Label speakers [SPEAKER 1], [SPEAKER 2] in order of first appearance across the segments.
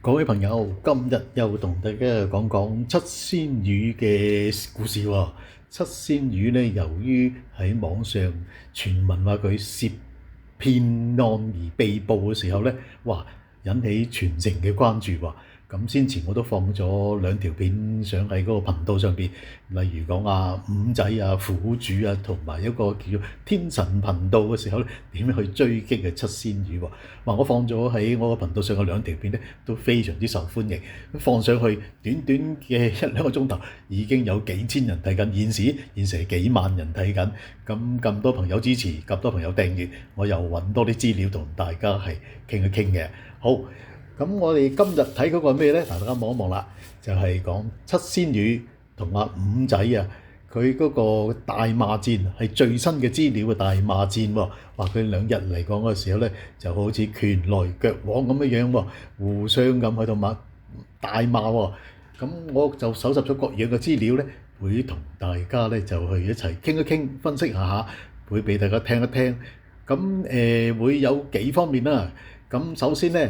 [SPEAKER 1] 各位朋友，今日又同大家講講七仙魚嘅故事喎。七仙魚咧，由於喺網上傳聞話佢涉騙案而被捕嘅時候咧，哇，引起全城嘅關注喎。咁先前我都放咗兩條片上喺嗰個頻道上邊，例如講五仔苦主同埋一個叫做天神頻道嘅時候咧，點樣去追擊嘅七仙魚喎。我放咗喺我個頻道上嘅兩條片咧，都非常之受歡迎。放上去短短嘅一兩個鐘頭，已經有幾千人睇緊，現時係幾萬人睇緊。咁多朋友支持，咁多朋友訂閱，我又揾多啲資料同大家係傾一傾嘅。好。咁我哋今日睇嗰個咩咧？大家望一望啦，就係講七仙魚同五仔佢嗰個大罵戰係最新嘅資料嘅大罵戰喎。話佢兩日嚟講嘅時候咧，就好似拳來腳往咁樣喎，互相咁喺度大罵喎。咁我就搜集咗各樣嘅資料咧，會同大家咧就去一齊傾一傾，分析下，會俾大家聽一聽。咁會有幾方面啦。咁首先咧，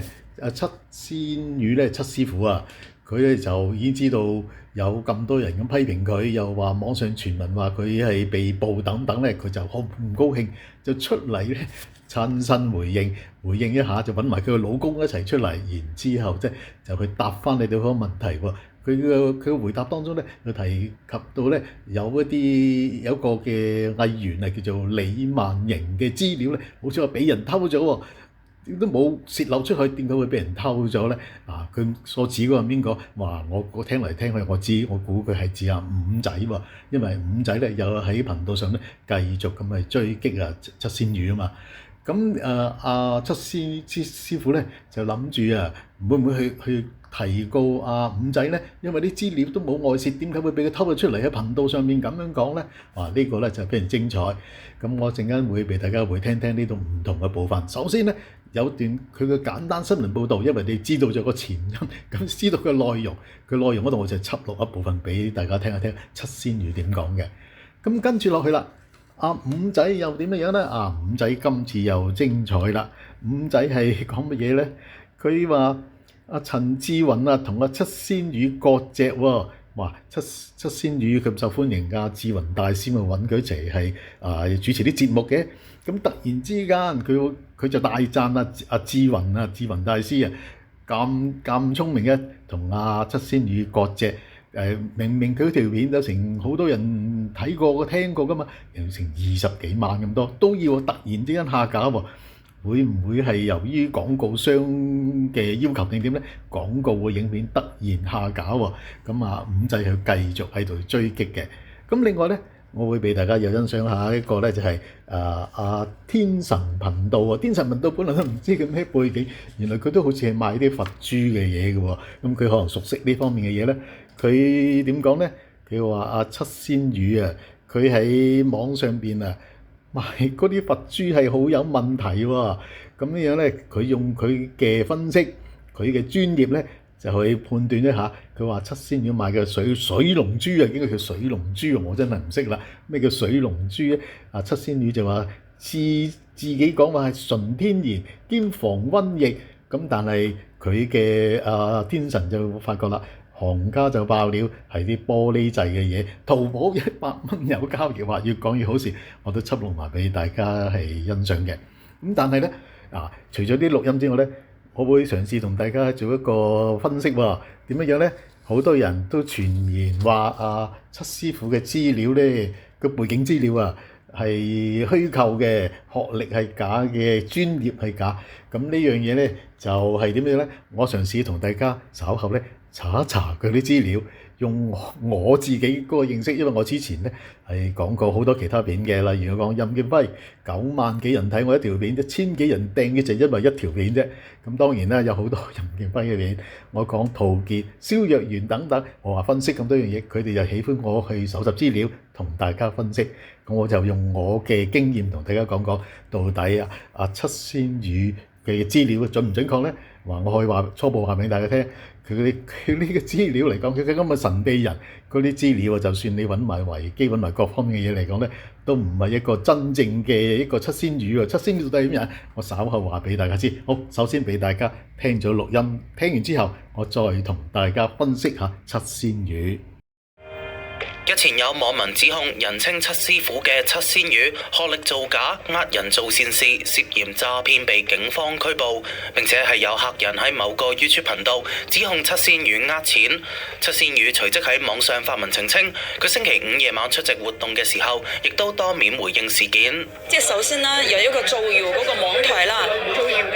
[SPEAKER 1] 七仙魚咧，七師傅佢咧就已經知道有咁多人咁批評佢，又話網上傳聞話佢係被捕等等咧，佢就好唔高興，就出嚟咧親身回應一下，就揾埋佢個老公一齊出嚟，然之後就去答翻你哋嗰個問題喎。佢嘅回答當中咧，就提及到咧有一個嘅藝員叫做李萬瑩嘅資料咧，好似話俾人偷咗喎。都冇泄漏出去，點解會俾人偷咗咧？佢所指嗰個邊個？我聽嚟聽去，我估佢係指五仔喎，因為五仔咧又喺頻道上咧繼續咁去追擊七仙魚啊嘛。咁七師傅咧就諗住會唔會去提告五仔咧？因為啲資料都冇外泄，點解會俾佢偷咗出嚟喺頻道上面咁樣講咧？呢個咧就非常精彩。咁我陣間會俾大家會聽聽呢度唔同嘅部分。首先咧，有段佢嘅簡單新聞報導，因為你知道咗個前因，咁知道佢內容嗰度我就輯錄一部分俾大家聽一聽七仙魚點講嘅。咁跟住落去啦，五仔又點樣咧？五仔今次又精彩啦。五仔係講乜嘢咧？佢話陳志雲同七仙魚割席喎。七仙魚咁受歡迎，志雲大師咪揾佢一齊係主持啲節目嘅。咁突然之間佢就大讚志雲大師咁聰明嘅，同七仙魚割席。明明佢條片有成好多人睇過聽過噶嘛，有成20幾萬咁多，都要突然之間下架喎。會唔會係由於廣告商嘅要求定點咧？廣告嘅影片突然下架喎，咁五仔佢繼續喺度追擊嘅。咁另外咧，我會俾大家又欣賞下一個咧，就係天神頻道喎。天神頻道本來都唔知佢咩背景，原來佢都好似係賣啲佛珠嘅嘢嘅喎。咁佢可能熟悉呢方面嘅嘢咧。佢點講咧？佢話七仙魚佢喺網上邊賣嗰啲佛珠係好有問題喎。咁樣咧，佢用佢嘅分析，佢嘅專業咧，就去判斷一下。佢話七仙魚賣嘅水龍珠應該叫水龍珠，我真係唔識啦。咩叫水龍珠咧？七仙魚就話自己講話係純天然兼防瘟疫。咁但係佢嘅天神就發覺啦。行家就爆料係啲玻璃製嘅嘢，淘寶100蚊有交易。話越講越好笑，我都輯錄埋俾大家係欣賞嘅。咁但係咧除咗啲錄音之外咧，我會嘗試同大家做一個分析喎。點樣咧？好多人都傳言話七師傅嘅資料咧，個背景資料係虛構嘅，學歷係假嘅，專業係假。咁呢樣嘢咧就係點樣咧？我嘗試同大家稍後咧查一查佢啲資料，用我自己嗰個認識，因為我之前咧係講過好多其他片嘅，例如我講任劍輝9萬幾人睇我一條片，1000幾人訂嘅就因為一條片啫。咁當然啦，有好多任劍輝嘅片，我講陶傑、蕭若元等等，我話分析咁多樣嘢，佢哋就喜歡我去搜集資料同大家分析。咁我就用我嘅經驗同大家講講，到底七仙魚嘅資料準唔準確咧？話我可以話初步話俾大家聽，佢呢個資料嚟講，佢咁嘅神秘人嗰啲資料，就算你揾埋維基揾埋各方面嘅嘢嚟講咧，都唔係一個真正嘅一個七仙魚喎。七仙魚到底係點樣？我稍後話俾大家知。好，首先俾大家聽咗錄音，聽完之後我再同大家分析下七仙魚。
[SPEAKER 2] 日前有網民指控人稱七師傅嘅七仙魚學歷造假、呃人做善事，涉嫌詐騙被警方拘捕。並且係有客人喺某個 YouTube 頻道指控七仙魚呃錢。七仙魚隨即喺網上發文澄清，佢星期五夜晚出席活動嘅時候，亦都當面回應事件。
[SPEAKER 3] 即係首先啦，有一個造謠嗰個網台啦，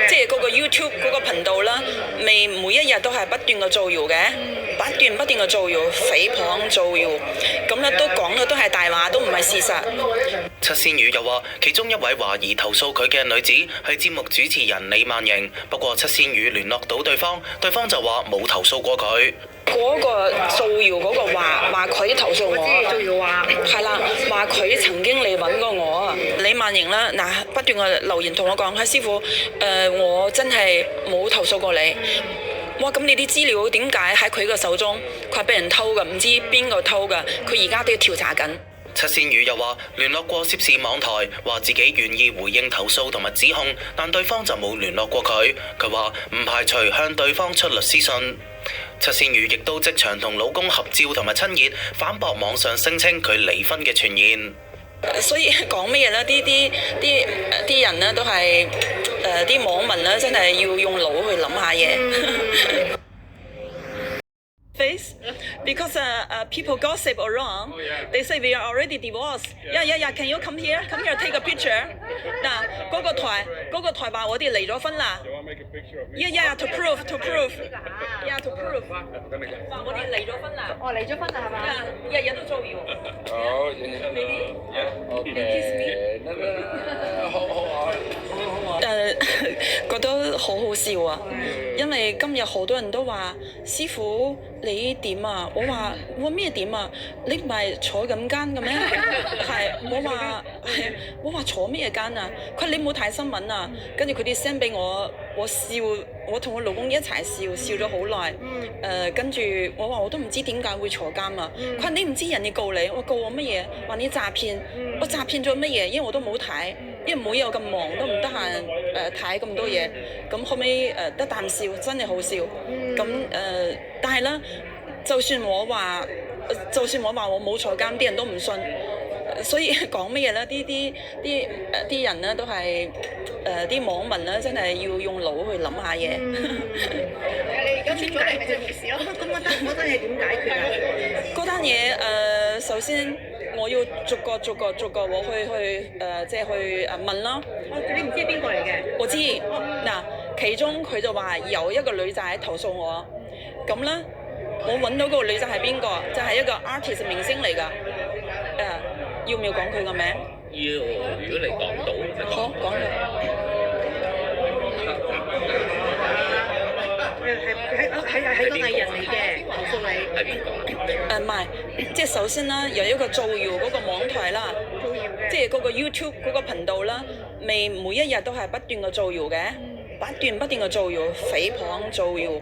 [SPEAKER 3] 即係嗰個 YouTube 嗰個頻道啦，每一日都係不斷嘅造謠嘅，不斷嘅造謠、誹謗、造謠。咁咧都講嘅都係大話，都唔係事實。
[SPEAKER 2] 七仙魚又話，其中一位懷疑投訴佢嘅女子係節目主持人李曼瑩，不過七仙魚聯絡到對方就話冇投訴過佢。
[SPEAKER 3] 嗰個造謠嗰個話佢投訴我，造謠話係啦，話佢曾經嚟揾過我。李曼瑩啦，嗱不斷嘅留言同我講，師傅，我真係冇投訴過你。哇！咁你啲資料點解喺佢個手中？佢係俾人偷㗎，唔知邊個偷㗎？佢而家都要調查緊。
[SPEAKER 2] 七仙魚又話聯絡過涉事網台，話自己願意回應投訴同埋指控，但對方就冇聯絡過佢。佢話唔排除向對方出律師信。七仙魚亦都即場同老公合照同埋親熱，反駁網上聲稱佢離婚嘅傳言。
[SPEAKER 3] 所以講咩嘢咧？啲人咧都係啲網民咧，真係要用腦去諗下嘢。Face because people gossip around. They say we are already divorced. Yeah. Can you come here? Come here, take a picture. 嗱，嗰個台話我哋離咗婚啦。Yeah, to prove. Yeah, to prove. 話我哋離咗婚啦。哦，離咗婚啦係嘛？日日都造謠。好覺得好好笑啊！因為今日好多人都話師傅你點啊？我咩點啊？你唔係坐緊監嘅咩？係我話坐咩監啊？佢你冇睇新聞啊？跟住佢哋 send 俾我，我笑，我同我老公一齊笑咗好耐。跟住我話我都唔知點解會坐監啊！佢話你唔知人哋告你，我告我乜嘢？話你詐騙，我詐騙咗乜嘢？因為我都冇睇。因為每日咁忙都唔得閒睇咁多嘢，咁後尾得啖笑，真係好笑。咁但係咧，就算我話我冇坐監，啲人都唔信。所以講乜嘢咧？啲人咧都係啲網民咧，真係要用腦去諗下嘢。
[SPEAKER 4] 你而家點解決件事咯？咁嗰單嘢點解決啊？
[SPEAKER 3] 嗰單嘢首先。我要逐個我去即係去問啦。
[SPEAKER 4] 你唔知邊個嚟嘅？
[SPEAKER 3] 我知。嗱，其中佢就話有一個女仔投訴我，咁咧我揾到嗰個女仔係邊個？就係一個 artist 明星嚟㗎。要唔要講佢個名？
[SPEAKER 2] 要，如果你講到。
[SPEAKER 3] 好，講啦。
[SPEAKER 4] 係個藝人嚟嘅，投訴你。
[SPEAKER 2] 係邊個？
[SPEAKER 3] 唔係，即係首先啦，有一個造謠嗰個網台啦，即係嗰個 YouTube 嗰個頻道啦，每一日都係不斷嘅造謠嘅，不斷嘅造謠、誹謗、造謠，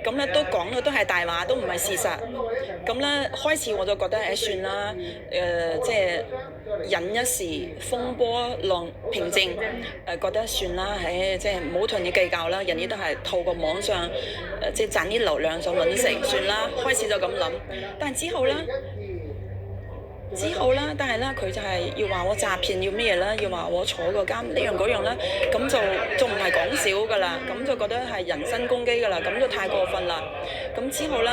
[SPEAKER 3] 咁咧都講嘅都係大話，都唔係事實。咁咧開始我就覺得算啦，即係忍一時風波浪平靜，覺得算啦，即係唔好同人哋計較啦，人哋都係透過網上即係賺啲流量想揾食，算啦，開始就咁諗。但係之後咧，但係咧佢就係要話我詐騙，要咩嘢咧？要話我坐個監呢樣嗰樣咧，咁就唔係講笑㗎啦，咁就覺得係人身攻擊㗎啦，咁就太過分啦。咁之後咧，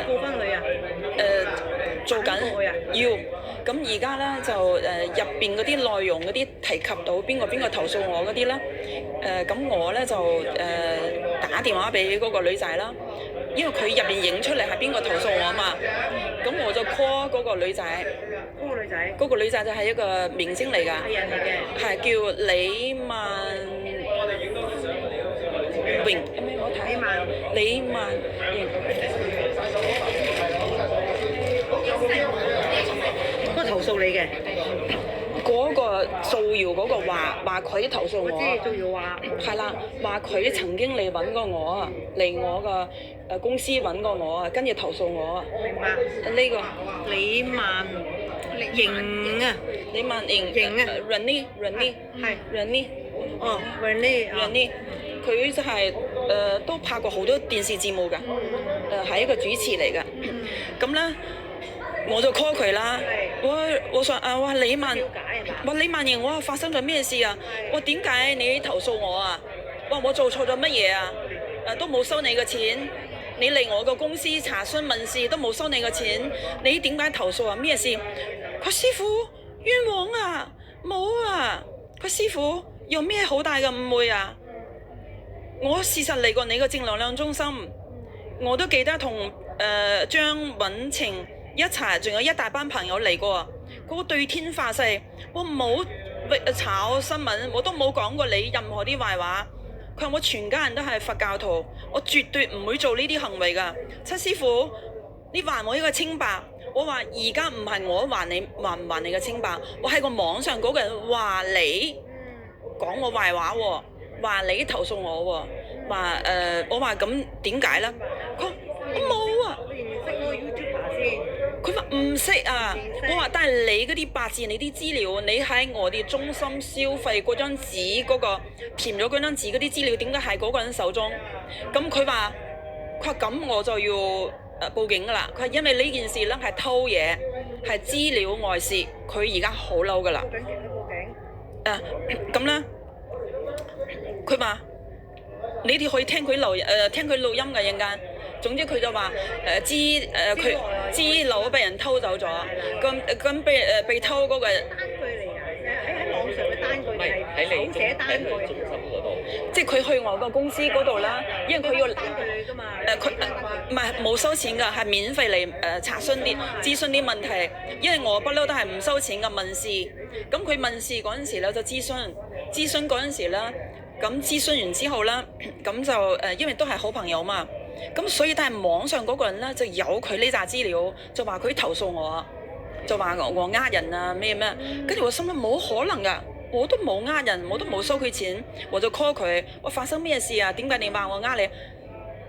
[SPEAKER 4] 告翻佢啊？
[SPEAKER 3] 做緊要。咁而家咧就入邊嗰啲內容嗰啲提及到邊個投訴我嗰啲咧，咁我咧就打電話俾嗰個女仔啦，因為佢入邊影出嚟係邊個投訴我啊嘛，咁我就 call 嗰個女仔。嗰個女仔就係一個明星嚟㗎，
[SPEAKER 4] 藝人嚟嘅，
[SPEAKER 3] 係叫李曼榮，李曼榮。
[SPEAKER 4] 嗰個投訴你嘅，
[SPEAKER 3] 嗰嗰個造謠嗰個話佢投訴我，
[SPEAKER 4] 我知造謠話
[SPEAKER 3] 係啦，話佢曾經嚟揾過我啊，嚟我個公司揾過我啊，跟住投訴我啊。
[SPEAKER 4] 明白。
[SPEAKER 3] 呢個
[SPEAKER 4] 李萬瑩啊，
[SPEAKER 3] 李萬瑩
[SPEAKER 4] 瑩啊
[SPEAKER 3] Rennie
[SPEAKER 4] 係
[SPEAKER 3] Rennie
[SPEAKER 4] 哦 Rennie 啊
[SPEAKER 3] Rennie，佢就係都拍過好多電視節目㗎，係一個主持嚟㗎。咁咧我就 call 佢啦，我想我話李萬，
[SPEAKER 4] 了解係嘛？
[SPEAKER 3] 話李萬瑩，我話發生咗咩事啊？我點解你投訴我啊？我做錯咗乜嘢啊？都冇收你嘅錢，你嚟我個公司查詢問事都冇收你嘅錢，你點解投訴啊？咩事？佢師傅冤枉啊！冇啊！佢師傅有咩好大嘅誤會啊？我事實嚟過你個正能量中心，我都記得同張允晴一齊，仲有一大班朋友嚟過。嗰個對天發誓，我冇炒新聞，我都冇講過你任何啲壞話。佢話我全家人都係佛教徒，我絕對唔會做呢啲行為㗎。七師傅，你還我一個清白。我話而家唔係我還你還唔還你嘅清白，我喺個網上嗰個人話你講我壞話喎，話你投訴我喎，話我話咁點解咧？佢話我冇啊。
[SPEAKER 4] 你認唔認識嗰個 YouTuber 先？
[SPEAKER 3] 佢話唔識啊。我話但係你嗰啲八字，你啲資料，你喺我哋中心消費嗰張紙嗰個填咗嗰張紙嗰啲資料，點解喺嗰個人手中？咁佢話咁我就要報警㗎啦。佢話因為呢件事咧係偷嘢，係資料外泄，佢而家好嬲㗎啦。
[SPEAKER 4] 報警，報警。
[SPEAKER 3] 咁咧，佢話你哋可以聽佢錄音嘅陣間。總之佢就話佢資料被人偷走咗，咁被偷嗰個
[SPEAKER 4] 單據嚟㗎，喺網上嘅單據係手寫單據。
[SPEAKER 3] 即係佢去我個公司嗰度啦，因為佢要
[SPEAKER 4] 單據㗎嘛。
[SPEAKER 3] 佢唔係冇收錢㗎，係免費嚟查詢啲諮詢啲問題，因為我不嬲都係唔收錢嘅問事。咁佢問事嗰陣時咧就諮詢嗰陣時咧，咁諮詢完之後咧，咁就因為都係好朋友嘛。咁所以但係網上嗰個人咧就有佢呢紮資料，就話佢投訴我，就話我呃人啊咩，跟住我心諗冇可能㗎，我都冇呃人，我都冇收佢錢，我就 call 佢，我發生咩事啊？點解你話我呃你？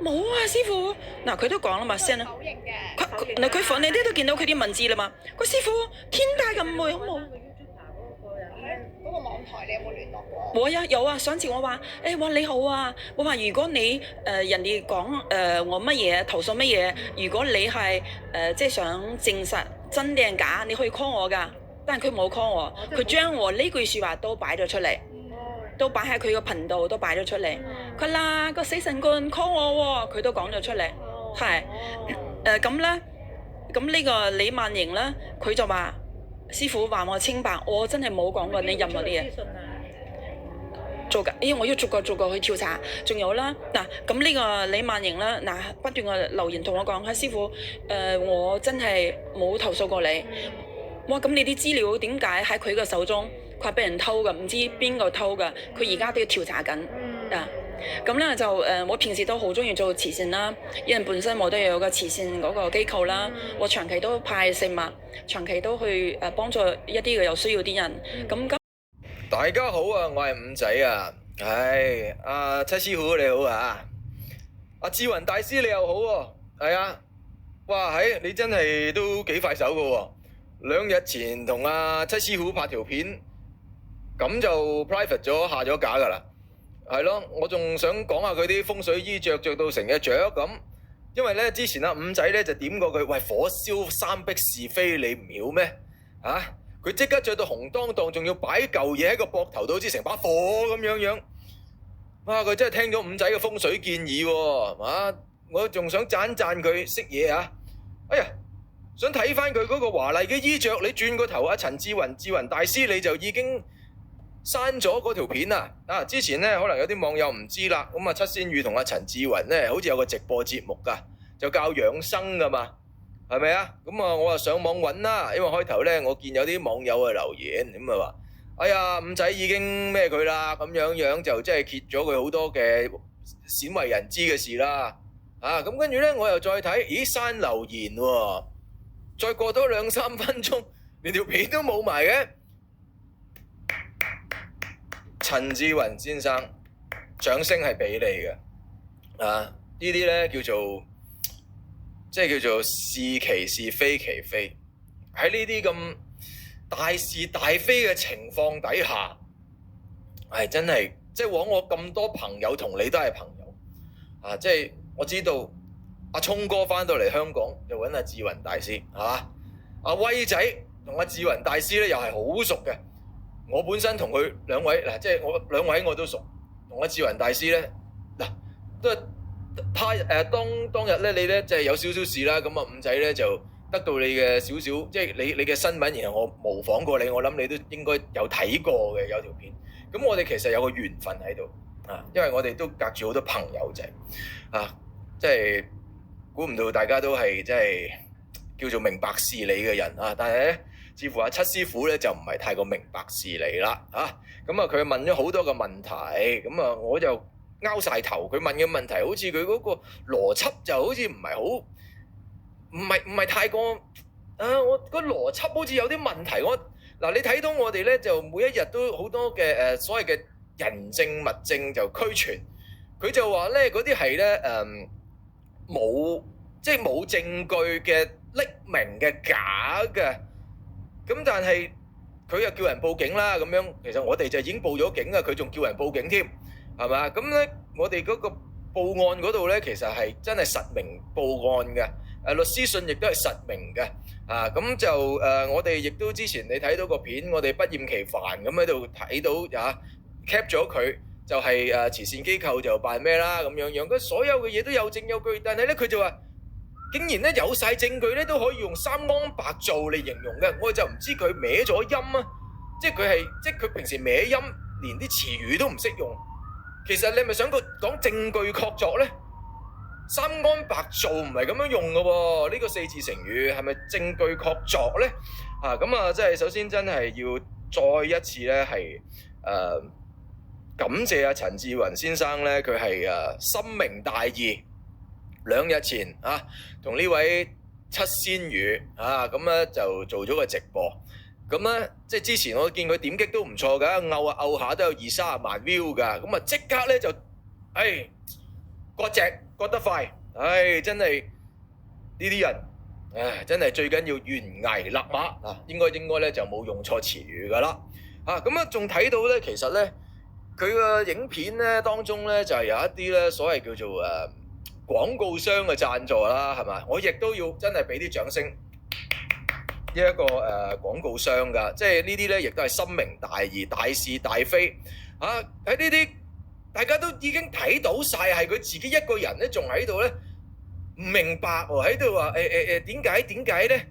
[SPEAKER 3] 冇啊，師傅，嗱佢都講啦嘛，先啦，佢放你呢都見到佢啲文字啦嘛，個師傅天大嘅誤會，好冇？
[SPEAKER 4] 嗰個網台你有冇聯絡過？
[SPEAKER 3] 我有啊，上次我話話你好啊，我話如果你人哋講我乜嘢投訴乜嘢，如果你係即係想證實真定假，你可以 call 我㗎。但係佢冇 call 我，佢將我呢句説話都擺咗出嚟，都擺喺佢個頻道都擺咗出嚟。佢啦個死神棍 call 我喎，佢都講咗出嚟，係咁咧，咁呢個李萬瑩咧，佢就話。師傅話我清白，我真係冇講過你任何啲嘢。做㗎，因為我要逐個去調查。仲有啦，嗱咁呢個李萬瑩啦，嗱不斷嘅留言同我講，師傅，我真係冇投訴過你。哇，咁你啲資料點解喺佢嘅手中？佢話俾人偷㗎，唔知邊個偷㗎？佢而家都要調查緊啊。咁咧就我平時都好中意做慈善啦，因為本身我都有個慈善嗰個機構啦，我長期都派食物，長期都去幫助一啲嘅有需要啲人。咁
[SPEAKER 5] 大家好啊，我係五仔啊，阿七師傅你好啊，阿志雲大師你又好喎，係啊，哇你真係都幾快手噶喎，2日前同阿七師傅拍條片，咁就 private 咗下咗架噶啦。係咯，我仲想講下佢啲風水衣着到成隻雀咁，因為咧之前阿五仔咧就點過佢，喂火燒三壁是非你唔曉咩？佢即刻着到紅當當，仲要擺嚿嘢喺個膊頭度，好似成把火咁樣。哇！佢真係聽咗五仔嘅風水建議喎，我仲想讚佢識嘢啊！哎呀，想睇翻佢嗰個華麗嘅衣着，你轉個頭，阿陳志雲大師你就已經刪咗嗰條片啊！之前咧可能有啲網友唔知啦，咁七仙羽同阿陳志雲咧好似有個直播節目噶，就教養生噶嘛，係咪啊？咁我啊上網揾啦，因為開頭咧我見有啲網友啊留言，咁啊話：哎呀，五仔已經咩佢啦，咁樣就即係揭咗佢好多嘅鮮為人知嘅事啦。咁跟住咧我又再睇，咦刪留言喎，再過多2-3分鐘，連條片都冇埋嘅。陳志雲先生，掌聲係俾你嘅。呢啲呢叫做是其是非其非。喺呢啲咁大是大非嘅情況底下，係真係往我咁多朋友同你都係朋友我知道阿聰哥翻到嚟香港就揾阿志雲大師，係嘛？阿威仔同阿志雲大師咧又係好熟嘅。我本身同佢兩位我兩位我都熟，同阿志雲大師咧都係當日咧你咧有少少事啦，咁啊五仔咧就得到你嘅少少你嘅新聞，然後我模仿過你，我諗你都應該有睇過嘅有條片。咁我哋其實有個緣分喺度因為我哋都隔住好多朋友仔估唔到大家都係叫做明白事理嘅人但係咧，似乎阿七師傅咧就唔係太過明白事理啦咁佢問咗好多個問題，咁我就拗晒頭。佢問嘅問題好似佢嗰個邏輯就好似唔係太過我個邏輯好似有啲問題。你睇到我哋咧就每一日都好多嘅所謂嘅人證物證就俱全，佢就話咧嗰啲係咧冇證據嘅匿名嘅假嘅，咁但係佢又叫人報警啦咁樣。其實我哋就已經報咗警啦，佢仲叫人報警添，係嘛？咁咧我哋嗰個報案嗰度咧，其實係真係實名報案嘅，律師信亦都係實名嘅，咁就我哋亦都之前你睇到個片，我哋不厭其煩咁喺度睇到cap 咗佢，就係慈善機構就辦咩啦咁樣樣，佢所有嘅嘢都有證有據，但係咧佢就話竟然咧有晒證據咧都可以用三安白做嚟形容嘅，我就唔知佢歪咗音啊！佢平時歪音，連啲詞語都唔識用。其實你係咪想講證據確鑿咧？三安白做唔係咁樣用嘅喎，呢個四字成語係咪證據確鑿咧？首先真係要再一次咧係感謝阿陳志雲先生咧，佢係深明大義。2日前同呢位七仙魚咁咧就做咗個直播，咁咧之前我見佢點擊都唔錯㗎，拗下都有20-30萬 view 㗎，咁即刻咧就割席割得快，真係呢啲人真係最緊要懸崖勒馬應該咧就冇用錯詞語㗎啦咁仲睇到咧，其實咧佢個影片咧當中咧就係有一啲咧所謂叫做廣告商嘅贊助啦，係嘛？我亦都要真係俾啲掌聲呢一個廣告商㗎，呢啲咧亦都係深明大義、大是大非喺呢啲大家都已經睇到晒，係佢自己一個人咧，仲喺度咧唔明白喎，喺度話點解咧？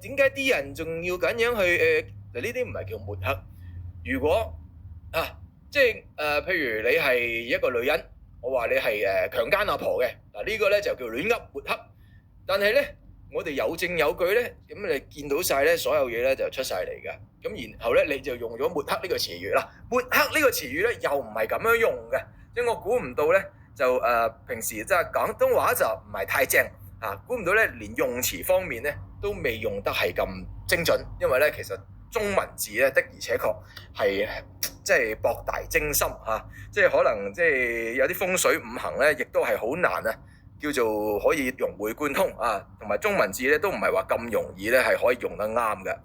[SPEAKER 5] 點解啲人仲要咁樣去呢啲唔係叫抹黑。如果譬如你係一個女人。我話你係強姦阿婆嘅呢個咧就叫亂噏抹黑，但係咧我哋有證有據咧，咁你見到晒咧所有嘢咧就出晒嚟㗎，咁然後咧你就用咗抹黑呢個詞語啦。抹黑呢個詞語咧又唔係咁樣用嘅，我估唔到咧就平時廣東話就唔係太正估唔到咧連用詞方面咧都未用得係咁精準，因為咧其實中文字咧的而且確係博大精深可能有啲風水五行咧，亦都係好難叫做可以融會貫通同埋中文字咧都唔係話咁容易咧係可以用得啱嘅。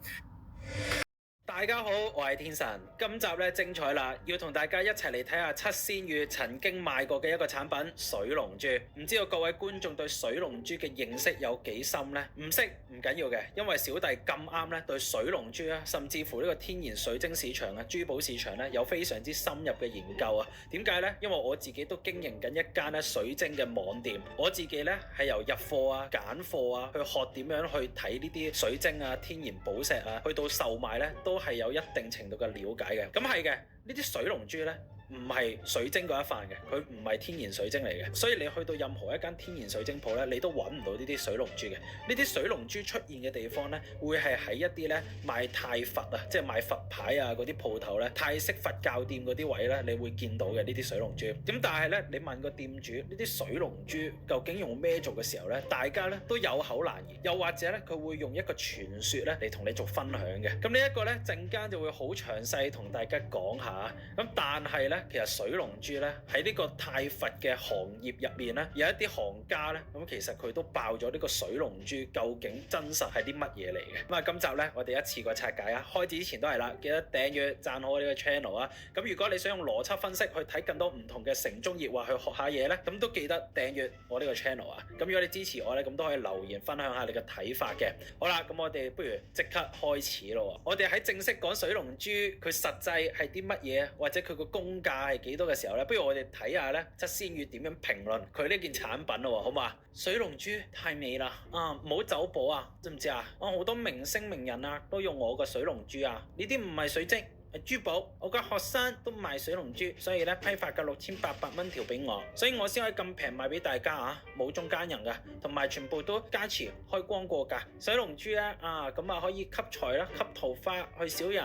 [SPEAKER 6] 大家好，我係天神。今集咧精彩啦，要同大家一齊嚟睇下七仙魚曾經賣過嘅一個產品水龍珠。唔知道各位觀眾對水龍珠嘅認識有幾深呢？唔識唔緊要嘅，因為小弟咁啱咧對水龍珠甚至乎呢個天然水晶市場珠寶市場有非常之深入嘅研究點解呢？因為我自己都經營緊一間水晶嘅網店，我自己咧係由入貨揀貨去學點樣去睇呢啲水晶天然寶石去到售賣咧都係有一定程度嘅了解嘅。咁係嘅，呢啲水龍珠咧唔係水晶嗰一塊嘅，佢唔係天然水晶嚟嘅，所以你去到任何一間天然水晶鋪咧，你都揾唔到呢啲水龍珠嘅。呢啲水龍珠出現嘅地方咧，會係喺一啲咧賣太佛啊，即係賣佛牌啊嗰啲鋪頭咧，泰式佛教店嗰啲位咧，你會見到嘅呢啲水龍珠。咁但係咧，你問個店主呢啲水龍珠究竟用咩做嘅時候咧，大家咧都有口難言，又或者咧佢會用一個傳說咧嚟同你做分享嘅。咁呢一個咧陣間就會好詳細同大家講下。咁但係咧，其實水龍珠咧喺呢個泰佛嘅行業入面咧，有一啲行家咧，咁其實佢都爆咗呢個水龍珠究竟真實係啲乜嘢嚟嘅。咁啊，今集咧我哋一次過拆解啊！開始之前都係啦，記得訂閱、讚好我呢個 channel 啊！咁如果你想用邏輯分析去睇更多唔同嘅城中熱話去學下嘢咧，咁都記得訂閱我呢個 channel 啊！咁如果你支持我咧，咁都可以留言分享下你嘅睇法嘅。好啦，咁我哋不如即刻開始咯！我哋喺正式講水龍珠佢實際係啲乜嘢，或者佢個公價係幾多嘅時候咧，不如我哋睇下咧七仙魚點樣評論佢呢件產品咯，好嘛？水龍珠太美啦，唔好走寶啊，知唔知啊？好多明星名人啊都用我個水龍珠啊，呢啲唔係水晶。係珠寶，我嘅學生都賣水龍珠，所以咧批發嘅6800蚊條俾我，所以我先可以咁平賣俾大家啊，冇中間人噶，同埋全部都加持開光過噶。水龍珠咧咁啊可以吸財啦，吸桃花，去小人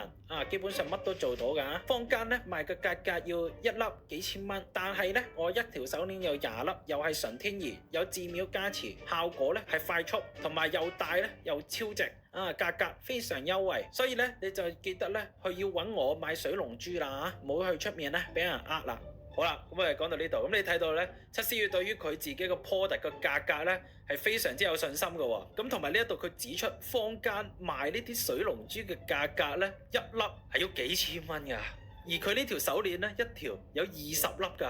[SPEAKER 6] 基本上乜都做到噶。坊間咧賣嘅價格要一粒幾千蚊，但係咧我一條手鏈有20粒，又係純天然，有寺廟加持，效果咧係快速，同埋又大咧又超值。價格非常優惠，所以咧你就記得咧去要揾我買水龍珠啦，唔好去出面咧俾人呃啦。好啦，咁我哋講到呢度，咁你睇到咧七仙魚對於佢自己個 product 嘅價格咧係非常之有信心嘅喎。咁同埋呢一度佢指出坊間賣呢啲水龍珠嘅價格咧一粒係要幾千蚊㗎。而佢呢條手鏈咧，一條有20粒㗎，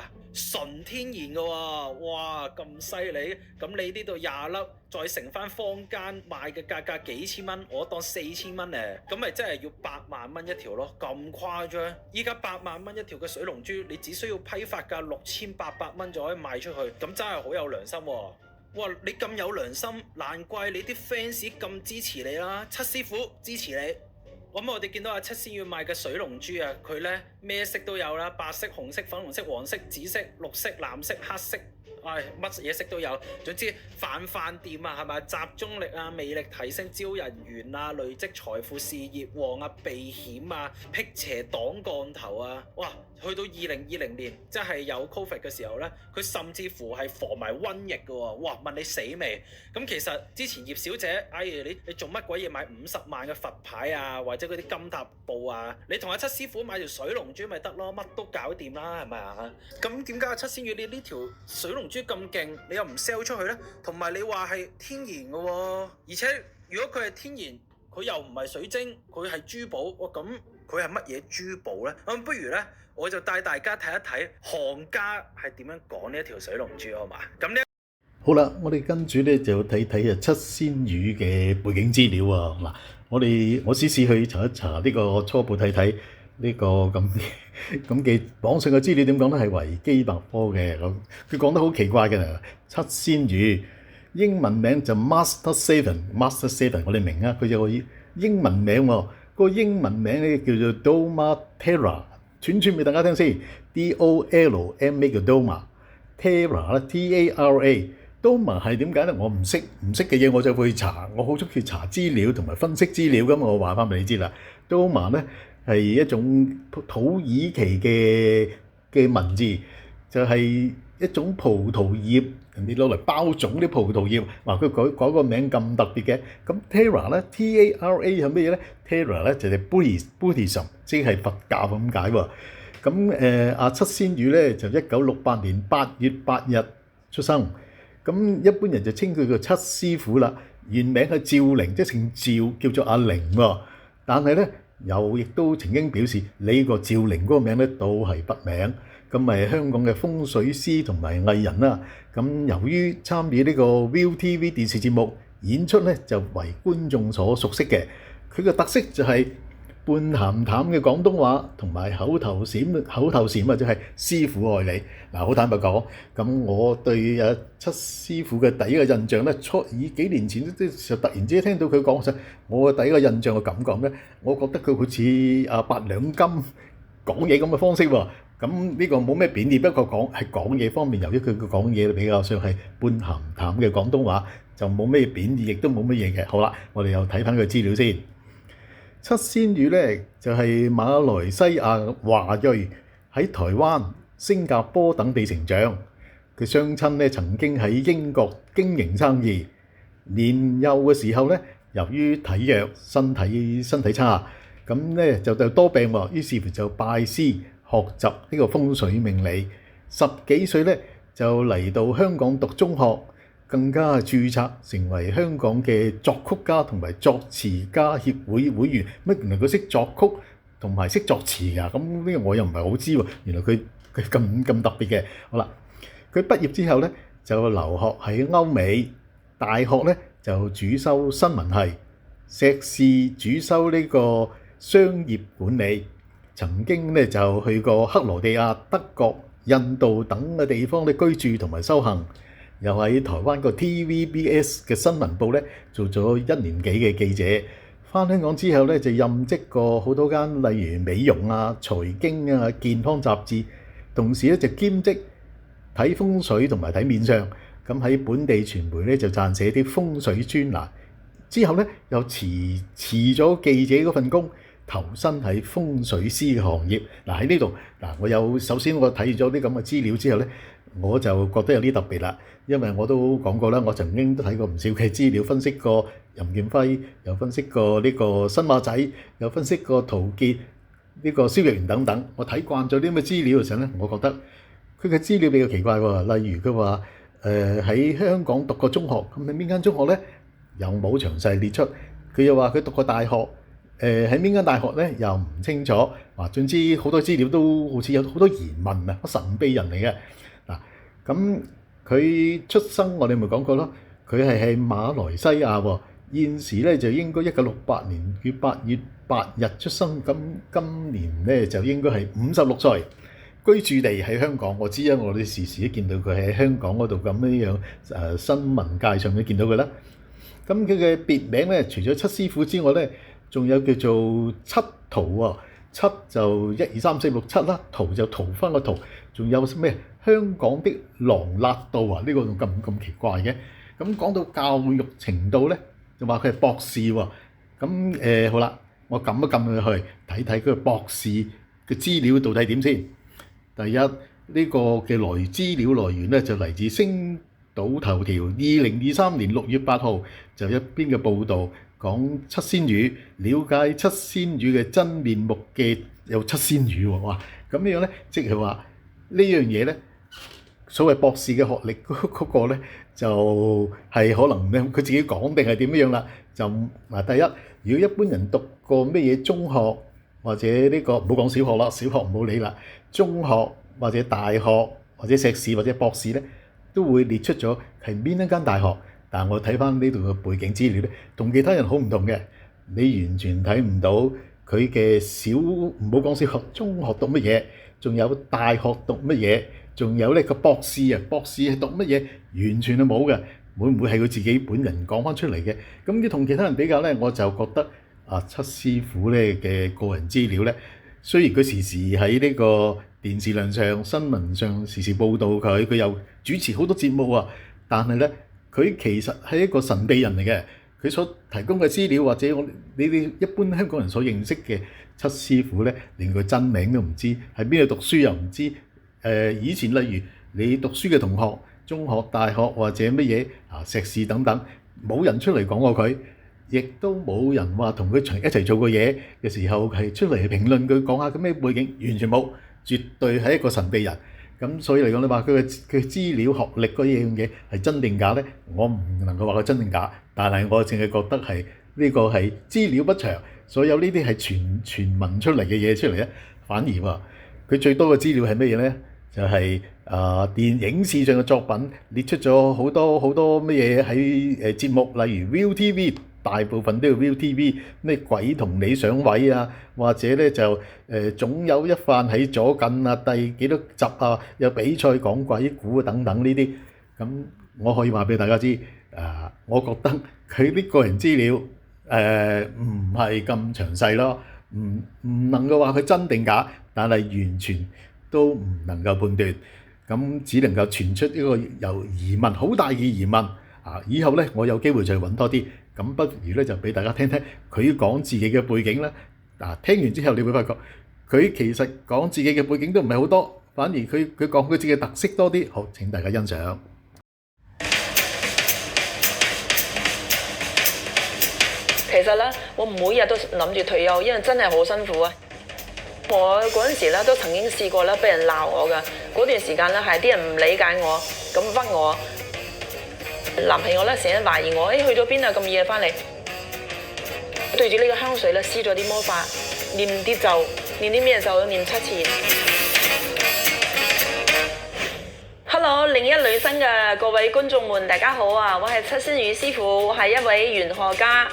[SPEAKER 6] 純天然嘅喎，哇咁犀利！咁你呢度20粒，再乘翻坊間賣嘅價格幾千蚊，我當4000蚊咧，咁咪真係要8萬蚊一條咯，咁誇張！依家8萬蚊一條嘅水龍珠，你只需要批發價6800蚊就可以賣出去，咁真係好有良心喎！哇，你咁有良心，難怪你啲 fans 咁支持你啦，七師傅支持你。咁我哋見到阿七仙魚賣嘅水龍珠啊，佢咧咩色都有啦，白色、紅色、粉紅色、黃色、紫色、綠色、藍色、黑色，乜嘢色都有。總之飯飯店啊，係咪集中力啊、魅力提升、招人緣啊、累積財富、事業旺啊、避險啊、辟邪擋降頭啊，哇！去到2020年，即係有 Covid 嘅時候咧，佢甚至乎係防埋瘟疫嘅喎，哇！問你死未？咁其實之前葉小姐，你做乜鬼嘢買50萬嘅佛牌啊，或者嗰啲金塔布啊？你同阿七師傅買條水龍珠咪得咯，乜都搞掂啦，係咪啊？咁點解阿七仙魚你呢條水龍珠咁勁，你又唔 sell 出去咧？同埋你話係天然嘅喎，而且如果佢係天然，佢又唔係水晶，佢係珠寶，咁佢係乜嘢珠寶咧？咁不如咧？我就帶大家睇一睇行家係點樣講呢一條水龍珠，好嘛？咁呢
[SPEAKER 1] 好啦，我哋跟住咧就睇睇七仙魚嘅背景資料啊！嗱，我試試去查一查呢個初步睇睇呢個咁嘅網上嘅資料點講咧，係維基百科嘅。佢講得好奇怪嘅，七仙魚英文名就 Master Seven， 我哋明啊，佢有個英文名喎，個英文名咧叫做 Doma Terra。串俾大家聽先 ，D-O-L-M-A 叫 Doma，Terra 咧 T-A-R-A。Doma 係點解咧？我唔識嘅嘢我就會查，我好中意查資料同埋分析資料咁，我話翻俾你知啦。Doma 咧係一種土耳其嘅文字，就係一種葡萄葉，人哋攞嚟包種啲葡萄葉，話佢改個名咁特別嘅。咁 Terra 咧 T-A-R-A 係咩嘢咧 ？Terra 咧就係 Buddhism， 即係佛教咁解喎。咁阿七仙魚咧就1968年8月8日出生，咁一般人就稱佢個七師傅啦。原名係趙靈，即係姓趙，叫做阿靈喎。但係咧亦都曾經表示呢個趙靈嗰個名咧都係筆名。咁咪香港嘅風水師同埋藝人啦。咁由於參與呢個 ViuTV 電視節目演出咧，就為觀眾所熟悉嘅。佢嘅特色就係半鹹淡嘅廣東話同埋口頭禪或者係師傅愛你。嗱，好坦白講，咁我對七師傅嘅第一個印象咧，以幾年前就突然之間聽到佢講實，我嘅第一個印象嘅感覺咧，我覺得佢好似八兩金講嘢咁嘅方式喎。咁呢個冇咩貶義，不過講嘢方面，由於佢講嘢比較上係半鹹淡嘅廣東話，就冇咩貶義，亦都冇乜嘢嘅。好啦，我哋又睇翻佢資料先。七仙羽咧就係馬來西亞華裔，喺台灣、新加坡等地成長。佢雙親咧曾經喺英國經營生意。年幼嘅時候咧，由於體弱、身體差，咁咧就多病喎，於是乎就拜師學習呢個風水命理。10幾歲咧就嚟到香港讀中學，更加註冊成為香港嘅作曲家同埋作詞家協會會員。乜原來佢識作曲同埋識作詞㗎？咁呢個我又唔係好知喎。原來佢咁特別嘅。好啦，佢畢業之後咧就留學喺歐美。大學咧就主修新聞系，碩士主修呢個商業管理。曾經咧就去過克羅地亞、德國、印度等嘅地方咧居住同埋修行。又喺台灣個 TVBS 嘅新聞部咧做咗1年幾嘅記者。返香港之後咧就任職過好多間，例如美容啊、財經啊、健康雜誌，同時咧就兼職睇風水同埋睇面相。咁喺本地傳媒咧就撰寫啲風水專欄，之後咧又辭咗記者嗰份工，投身喺風水師嘅行業。喺呢度首先我睇咗啲咁嘅資料之後咧，我就覺得有啲特別啦，因為我都講過啦，我曾經都睇過唔少嘅資料，分析過任劍輝，又分析過呢個新馬仔，又分析過陶傑、呢個蕭若元等等。我睇慣咗啲咁嘅資料嘅時候咧，我覺得佢嘅資料比較奇怪喎。例如佢話喺香港讀過中學，咁喺邊間中學咧又冇詳細列出。佢又話佢讀過大學，喺邊間大學咧又唔清楚。總之好多資料都好似有好多疑問啊，神秘人嚟嘅。咁佢出生我哋咪講過咯，佢係喺馬來西亞喎。現時咧就應該1968年佢8月8日出生，咁今年咧就應該係56歲。居住地喺香港，我知啊，我哋時時都見到佢喺香港嗰度咁樣新聞界上面見到佢啦。咁佢嘅別名咧，除咗七師傅之外咧，仲有叫做七桃喎。七就1、2、3、4、6、7啦，桃就桃花個桃，仲有咩香港的狼辣道啊？呢個仲咁奇怪嘅。咁講到教育程度咧，就話佢係博士喎。咁好啦，我撳一撳佢去睇睇佢嘅博士嘅資料到底點先。第一，呢個嘅資料來源咧就嚟自星島頭條2023年6月8號就一篇嘅報導，講七仙羽，了解七仙羽嘅真面目嘅有七仙羽喎。哇！咁樣咧，即係話呢樣嘢咧，所謂博士嘅學歷嗰個咧，就係可能咧佢自己講定係點樣啦。就第一，如果一般人讀過咩嘢中學或者呢個唔好講小學啦，小學唔好理啦。中學或者大學或者碩士或者博士咧，都會列出咗係邊一間大學。但我睇翻呢度嘅背景資料咧，同其他人好唔同嘅。你完全睇唔到佢嘅唔好講小學、中學讀乜嘢，仲有大學讀乜嘢，仲有呢個博士係讀乜嘢，完全係冇嘅。會唔會係佢自己本人講翻出嚟嘅？咁你同其他人比較咧，我就覺得七師傅咧嘅個人資料咧，雖然佢時時喺呢個電視量上、新聞上時時報導佢又主持好多節目啊，但係咧佢其實係一個神秘人嚟嘅。佢所提供嘅資料或者你哋一般香港人所認識嘅七師傅咧，連佢真名都唔知，喺邊度讀書又唔知。以前例如你讀書嘅同學，中學、大學或者乜嘢碩士等等，冇人出嚟講過佢，亦都冇人話同佢一齊做過嘢嘅時候係出嚟評論佢講下佢咩背景，完全冇，絕對係一個神秘人。咁所以嚟講，你話佢嘅資料學歷嗰樣嘢係真定假咧？我唔能夠話佢真定假，但係我淨係覺得係呢個係資料不詳，所有呢啲係傳聞出嚟嘅嘢出嚟咧，反而喎佢最多嘅資料係乜嘢咧？就係電影視上嘅作品列出咗好多乜嘢喺節目，例如 ViuTV， 大部分都要 ViuTV， 咩鬼同你上位啊，或者咧就總有一番喺左近啊，第幾多集啊，有比賽講鬼故啊等等呢啲。咁我可以話俾大家知，我覺得佢啲個人資料唔係咁詳細咯，唔能夠話佢真定假，但係完全都唔能夠判斷，咁只能夠傳出一個有疑問，好大嘅疑問啊！以後咧，我有機會再揾多啲，咁不如咧就俾大家聽聽佢講自己嘅背景啦。嗱，聽完之後你會發覺佢其實講自己嘅背景都唔係好多，反而佢講佢自己嘅特色多啲。好，請大家欣賞。
[SPEAKER 3] 其實咧，我每日都諗住退休，因為真係好辛苦啊！我嗰陣時咧都曾經試過咧，俾人鬧我㗎。嗰段時間咧係啲人唔理解我，咁屈我。男朋友咧成日懷疑我，去咗邊啊？咁夜翻嚟，對住呢個香水咧施咗啲魔法，念啲咒，念啲咩咒？念7次。Hello， 另一女生嘅各位觀眾們，大家好啊！我係七仙羽師傅，我係一位玄學家。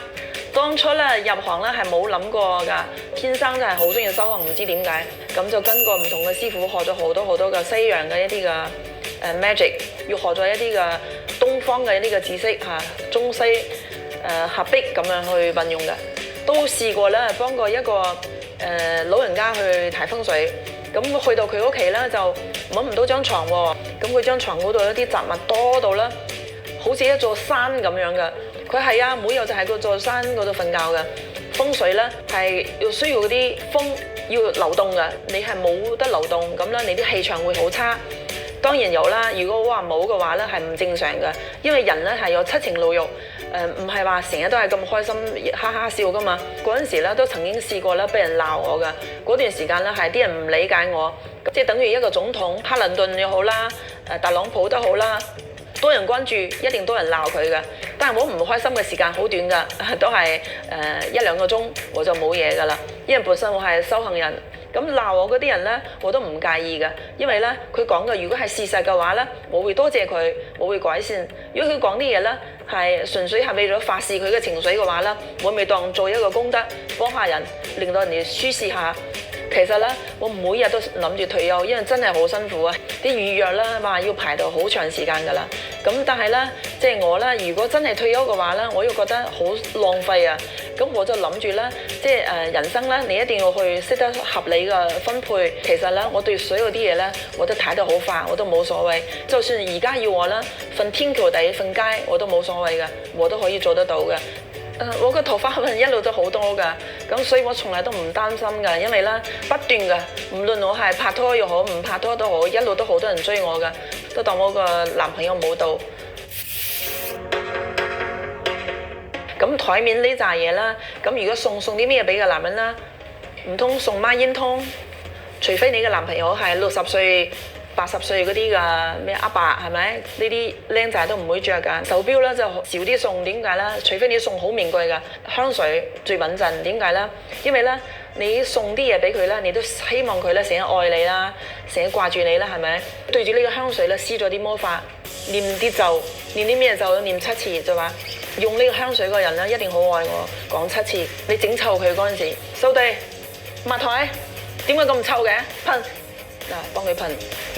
[SPEAKER 3] 當初咧入行咧係冇諗過㗎，天生就係好中意修行，唔知點解，咁就跟過唔同嘅師傅學咗好多嘅西洋嘅一啲嘅magic， 要學咗一啲嘅東方嘅一啲嘅知識嚇，中西合璧咁樣去運用嘅，都試過咧幫過一個老人家去睇風水，咁去到佢屋企咧就揾唔到張床喎，咁佢張床嗰度一啲雜物多到咧，好似一座山咁樣嘅。佢係啊，每日就喺嗰座山嗰度瞓覺嘅。風水咧係要需要嗰啲風要流動嘅，你係冇得流動咁咧，你啲氣場會好差。當然有啦，如果話冇嘅話咧係唔正常嘅，因為人咧係有七情六慾，唔係話成日都係咁開心哈哈笑噶嘛。嗰陣時咧都曾經試過咧俾人鬧我嘅，嗰段時間咧係啲人唔理解我，即係等於一個總統克林頓又好啦，特朗普都好啦。多人關注，一定多人鬧佢嘅。但係我唔開心嘅時間好短㗎，都係1-2個鐘我就冇嘢㗎啦。因為本身我係修行人，咁鬧我嗰啲人呢，我都唔介意嘅。因為呢，佢講嘅如果係事實嘅話呢，我會多謝佢，我會改善。如果佢講啲嘢呢，係純粹係為咗發泄佢嘅情緒嘅話呢，我咪當做一個功德，幫下人，令到人哋舒適下。其實咧，我每日都諗住退休，因為真係好辛苦啊！啲預約咧話要排到好長時間㗎啦。咁但係咧，即係我咧，如果真係退休嘅話咧，我又覺得好浪費啊！咁我就諗住咧，即係人生咧，你一定要去識得合理嘅分配。其實咧，我對所有啲嘢咧，我都睇得好快，我都冇所謂。就算而家要我咧瞓天橋底瞓街，我都冇所謂嘅，我都可以做得到嘅。我個頭髮可能一路都好多㗎，咁所以我從來都唔擔心㗎，因為咧不斷㗎，無論我係拍拖又好，唔拍拖都好，一路都好多人追我㗎，都當我個男朋友冇到。咁台面呢扎嘢啦，咁如果送啲咩俾個男人啦？唔通送孖煙通？除非你嘅男朋友係60歲。80歲嗰啲㗎咩阿伯係咪？呢啲僆仔都唔會着㗎。手錶咧就少啲送，點解咧？除非你送好名貴㗎香水最穩陣，點解咧？因為咧你送啲嘢俾佢咧，你都希望佢咧成日愛你啦，成日掛住你啦，係咪？對住呢個香水咧施咗啲魔法，念啲咒，念啲咩咒？念7次就話用呢個香水個人咧一定好愛我，講7次。你整臭佢嗰陣時，掃地抹台，點解咁臭嘅？噴！嗱，幫佢噴，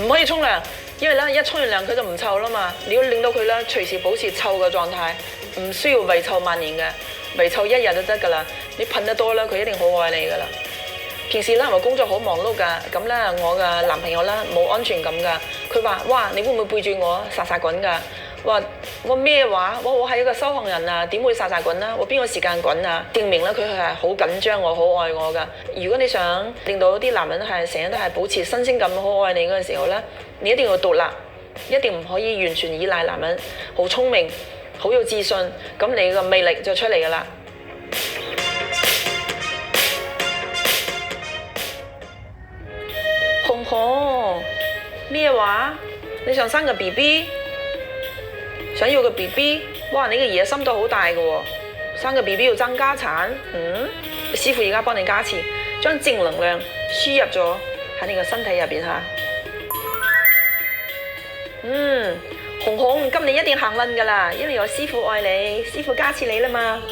[SPEAKER 3] 唔可以沖涼，因為咧一沖完涼佢就唔臭啦嘛。你要令到佢咧隨時保持臭嘅狀態，唔需要遺臭萬年嘅，遺臭1日就得㗎啦。你噴得多咧，佢一定好愛你㗎啦。平時咧我工作好忙碌㗎，咁咧我嘅男朋友咧冇安全感㗎，佢話：哇，你會唔會背住我殺滾㗎？話我咩話？我係一個修行人啊，點會殺滾啦？我邊個時間滾啊？證明咧佢係好緊張我，好愛我噶。如果你想令到啲男人係成日都係保持新鮮感，好愛你嗰個時候咧，你一定要獨立，一定唔可以完全依賴男人。好聰明，好有自信，咁你個魅力就出嚟噶啦。紅紅，咩話？你想生個 BB？想要個 BB， 哇！你嘅野心都好大嘅喎，生個 BB 要爭家產，師傅而家幫你加持，將正能量輸入咗喺你個身體入邊嚇。紅紅，今年一定行運㗎啦，因為有師傅愛你，師傅加持你啦嘛。